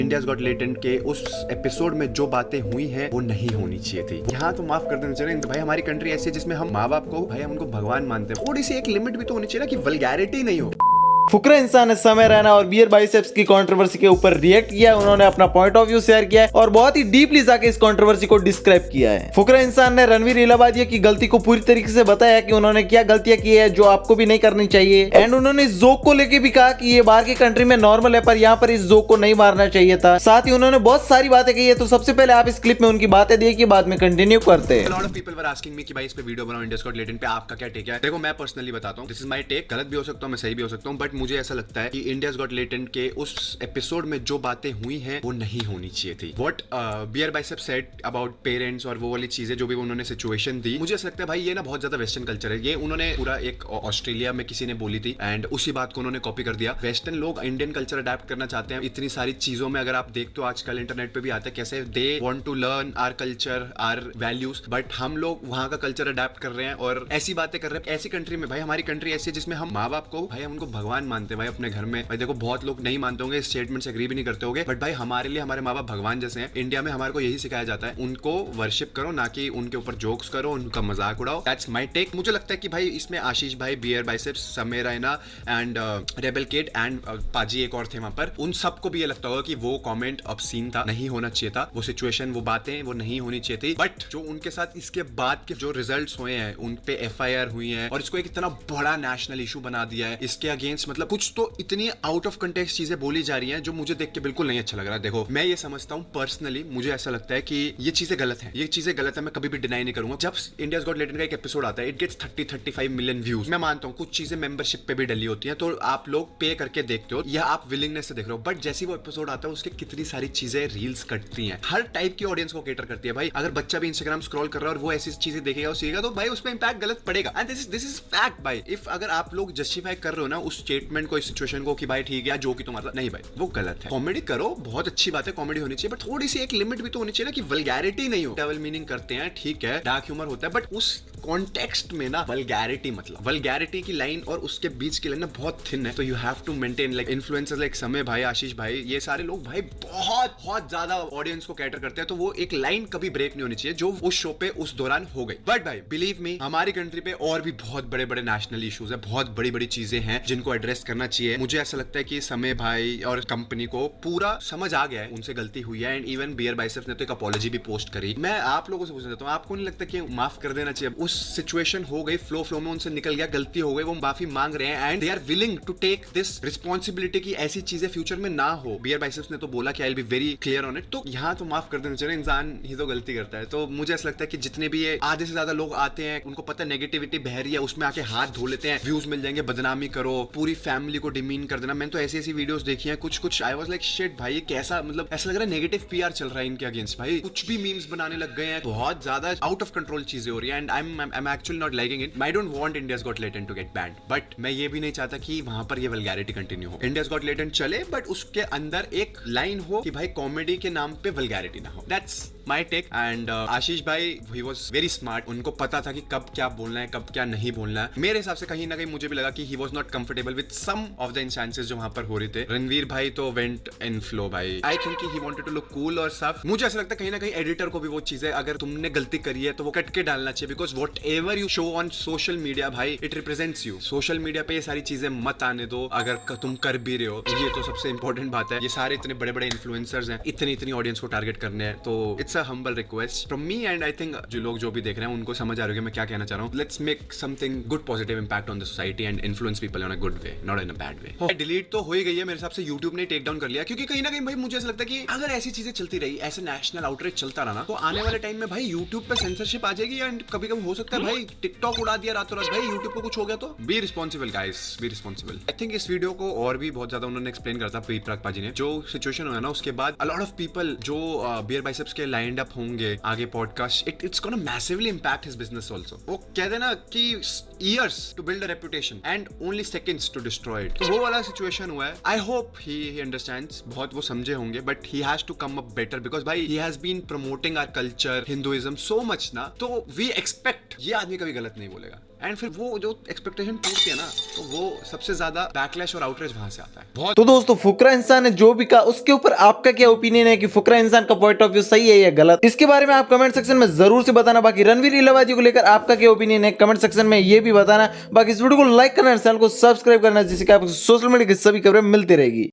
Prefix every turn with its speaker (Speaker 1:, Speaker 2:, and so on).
Speaker 1: India's Got talent के उस episode में जो बातें हुई हैं वो नहीं होनी चाहिए थी। यहाँ तो माफ कर देना चाहिए भाई, हमारी कंट्री ऐसी है जिसमें हम माँ बाप को भाई हम उनको भगवान मानते हैं। थोड़ी सी एक लिमिट भी तो होनी चाहिए ना कि वल्गैरिटी नहीं हो।
Speaker 2: फुकरा इंसान ने समय रैना और बियर बाइसेप्स की कंट्रोवर्सी के ऊपर रिएक्ट किया। उन्होंने अपना पॉइंट ऑफ व्यू शेयर किया है और बहुत ही डीपली जाके इस कंट्रोवर्सी को डिस्क्राइब किया है। फुकरा इंसान ने रणवीर इलाहाबादिया की गलती को पूरी तरीके से बताया कि उन्होंने क्या गलतियां की है जो आपको भी नहीं करनी चाहिए। एंड उन्होंने इस जोक को लेके भी कहा कि ये बाहर की कंट्री में नॉर्मल है पर यहाँ पर इस जोक को नहीं मारना चाहिए था। साथ ही उन्होंने बहुत सारी बातें कही है। तो सबसे पहले आप इस क्लिप में उनकी बातें देखिए, बाद में कंटिन्यू करते हैं।
Speaker 1: Lot of people were asking me कि भाई इस पे वीडियो बनाओ इंडियाज गॉट टैलेंट पे, आपका क्या टेक है? देखो मैं पर्सनली बताता हूँ, दिस इज माय टेक। गलत भी हो सकता हूँ, मैं सही भी हो सकता हूँ, बट मुझे ऐसा लगता है कि इंडियाज गॉट टैलेंट के उस एपिसोड में जो बातें हुई हैं वो नहीं होनी चाहिए थी। What Beer Biceps said about parents और वो वाली चीजें जो भी उन्होंने सिचुएशन दी, मुझे ऐसा लगता है भाई ये ना बहुत ज्यादा वेस्टर्न कल्चर है। ये उन्होंने पूरा एक ऑस्ट्रेलिया में किसी ने बोली थी एंड उसी बात को उन्होंने कॉपी कर दिया। वेस्टर्न लोग इंडियन कल्चर अडेप्ट करना चाहते हैं इतनी सारी चीजों में। अगर आप देखते हो आजकल इंटरनेट पे भी आता है कैसे they want to learn our culture our values, but हम लोग वहां का कल्चर अडेप्ट कर रहे हैं और ऐसी बातें कर रहे हैं। ऐसी कंट्री में भाई, हमारी कंट्री ऐसी है जिसमें हम माँ बाप को भाई हम उनको भगवान मानते हैं भाई अपने घर में। भाई देखो बहुत लोग नहीं मानते होंगे, इस स्टेटमेंट से एग्री भी नहीं करते होंगे, बट भाई हमारे लिए हमारे माँ बाप भगवान जैसे हैं। इंडिया में हमारे को यही सिखाया जाता है, उनको वर्शिप करो ना कि उनके ऊपर जोक्स करो, उनका मजाक उड़ाओ। That's my take. मुझे लगता है कि भाई इसमें आशीष भाई, बियर बाइसेप्स, समय Raina and rebel kid and पाजी एक और थे वहां पर, उन सबको भी ये लगता होगा कि वो कमेंट ऑब्सीन था, नहीं होना चाहिए था। वो सिचुएशन, वो बातें वो नहीं होनी चाहिए थी। बट जो उनके साथ इसके बाद के जो रिजल्ट्स हुए हैं, उन पे एफआईआर हुई है और इसको एक इतना बड़ा नेशनल इशू बना दिया है। इसके अगेंस्ट मतलब कुछ तो इतनी आउट ऑफ कंटेक्स्ट चीजें बोली जा रही हैं जो मुझे देख के बिल्कुल नहीं अच्छा लग रहा है। देखो मैं ये समझता हूँ पर्सनली, मुझे ऐसा लगता है कि ये चीजें गलत हैं, ये चीजें गलत है, मैं कभी भी डिनाई नहीं करूंगा। जब इंडियाज गॉट टैलेंट का एक एपिसोड आता है, इट गेट्स 30-35 मिलियन व्यूज। मैं मानता हूँ कुछ चीजें मेंबरशिप पे भी डली होती हैं, तो आप लोग पे करके देखते हो या आप विलिंगनेस से देख रहे हो। बट जैसे वो एपिसोड आता है उसके कितनी सारी चीजें रील्स कटती हैं, हर टाइप की ऑडियंस को कैटर करती है। भाई अगर बच्चा भी इंस्टाग्राम स्क्रॉल कर रहा है और वो ऐसी चीजें देखेगा और सीखेगा तो भाई उस पर इंपैक्ट गलत पड़ेगा। एंड दिस इज फैक्ट भाई। इफ अगर आप लोग जस्टिफाई कर रहे हो ना उस स्टेटमेंट को, इस सिचुएशन को कि भाई ठीक है जो कि तुम्हारा नहीं, भाई वो गलत है। कॉमेडी करो, बहुत अच्छी बात है, कॉमेडी होनी चाहिए, बट थोड़ी सी एक लिमिट भी तो होनी चाहिए ना कि वल्गैरिटी नहीं हो। डबल मीनिंग करते हैं, ठीक है, डार्क ह्यूमर होता है, बट उस कॉन्टेक्स्ट में ना वल्गैरिटी, मतलब वल्गैरिटी की लाइन और उसके बीच की लाइन ना बहुत थिन है। तो you have to maintain. Like influencers like Samay भाई, आशीष भाई, ये सारे लोग भाई बहुत बहुत ज्यादा ऑडियंस को कैटर करते हैं, तो वो एक लाइन कभी ब्रेक नहीं होनी चाहिए जो उस शो पे उस दौरान हो गई। बट भाई बिलीव मी, हमारी कंट्री पे और भी बहुत बड़े बड़े नेशनल इश्यूज है, बहुत बड़ी बड़ी चीजें हैं जिनको एड्रेस करना चाहिए। मुझे ऐसा लगता है कि समय भाई और कंपनी को पूरा समझ आ गया है, उनसे गलती हुई है। एंड इवन बियर बाइसेप्स ने तो एक अपॉलॉजी भी पोस्ट करी। मैं आप लोगों से पूछना चाहता हूँ, आपको नहीं लगता कि माफ कर देना चाहिए? उस सिचुएशन हो गई, फ्लो में उनसे निकल गया, गलती हो गई, वो माफी मांग रहे हैं and they are willing to take this responsibility की ऐसी चीजें फ्यूचर में ना हो। बियर बाइसेप्स ने तो बोला कि I will be very clear on it. तो यहाँ तो माफ कर देना चाहिए, इंसान ही तो गलती करता है। तो मुझे ऐसा लगता है कि जितने भी ये आधे से ज्यादा लोग आते हैं, उनको पता है नेगेटिविटी बह रही है, उसमें आके हाथ धो लेते हैं, व्यूज मिल जाएंगे, बदनामी करो, पूरी फैमिली को डिमीन कर देना। मैंने तो ऐसी ऐसी वीडियोस देखी हैं, कुछ आई वाज लाइक शिट भाई, ये कैसा, मतलब ऐसा लग रहा है नेगेटिव पीआर चल रहा है इनके अगेंस्ट। भाई कुछ भी मीम्स बनाने लग गए हैं, बहुत ज्यादा आउट ऑफ कंट्रोल चीजें हो रही है and I am actually not liking it. I don't want India's Got Talent to get banned, but मैं ये भी नहीं चाहता कि वहां पर ये वल्गैरिटी कंटिन्यू हो। इंडियाज गॉट टैलेंट चले बट उसके अंदर एक लाइन हो कि भाई कॉमेडी के नाम पे वल्गैरिटी ना हो। That's my take. And Ashish भाई, ही वाज वेरी स्मार्ट, उनको पता था कि कब क्या बोलना है, कब क्या नहीं बोलना है। मेरे हिसाब से कहीं ना कहीं मुझे भी लगा कि he was not comfortable with some of the instances जो वहां पर हो रहे थे। रणवीर भाई तो वेंट इन फ्लो भाई, I think he wanted to look cool और सफ। मुझे ऐसा लगता है कहीं ना कहीं एडिटर को भी वो चीजें, अगर तुमने गलती करी है तो वो कट के डालना चाहिए, because whatever you show on social media भाई, it represents you. Social media पे ये सारी चीजें मत आने दो अगर तुम कर भी रहे हो। ये तो सबसे इंपॉर्टेंट बात है। ये सारे इतने बड़े बड़े इन्फ्लुएंसर्स हैं, इतनी ऑडियंस को टारगेट करने हैं, तो it's a humble request from me and I think जो लोग जो भी देख रहे हैं उनको समझ आ रही है मैं क्या कहना चाह रहा हूँ। Let's make something good, positive impact on the society and influence people in a good way, not in a bad way. Delete तो हो ही गई है मेरे हिसाब से, यूट्यूब ने टेक डाउन कर लिया, क्योंकि कहीं ना कहीं भाई मुझे ऐसा लगता है कि अगर ऐसी चीजें चलती रही, ऐसे नेशनल आउटरीच चलता रहा ना, तो आने वाले टाइम में भाई यूट्यूब पे सेंसरशिप आ जाएगी एंड कभी कभी हो सकता है भाई टिकटॉक उड़ा दिया रातों रात, भाई यूट्यूब को कुछ हो गया तो। Be responsible guys, be responsible. I think इस वीडियो को और भी बहुत ज्यादा उन्होंने एक्सप्लेन करता प्रीत पाजी ने, जो सिचुएशन हुआ ना उसके बाद अ लॉट ऑफ पीपल जो बियर बाइसेप्स के लाइंड अप होंगे आगे podcast, it's gonna massively impact his business also. वो कहते हैं ना कि years to build a reputation and only seconds to destroy it. तो वो वाला सिचुएशन हुआ है। I hope he understands, बहुत वो समझे होंगे, but he has to come up better because भाई he has been promoting our culture, Hinduism so much ना, तो we expect ये आदमी कभी गलत नहीं बोलेगा। एंड फिर वो जो एक्सपेक्टेशन टूटती है ना, तो वो सबसे ज्यादा बैकलैश और आउटरेज वहां से आता है बहुत।
Speaker 2: तो दोस्तों फुकरा इंसान ने जो भी कहा उसके ऊपर आपका क्या ओपिनियन है कि फुकरा इंसान का पॉइंट ऑफ व्यू सही है या गलत, इसके बारे में आप कमेंट सेक्शन में जरूर से बताना। बाकी रणवीर इलाहाबादी को लेकर आपका क्या ओपिनियन है कमेंट सेक्शन में ये भी बताना। बाकी इस वीडियो को लाइक करना, चैनल को सब्सक्राइब करना, जिससे कि आपको सोशल मीडिया की सभी खबरें मिलती रहेगी।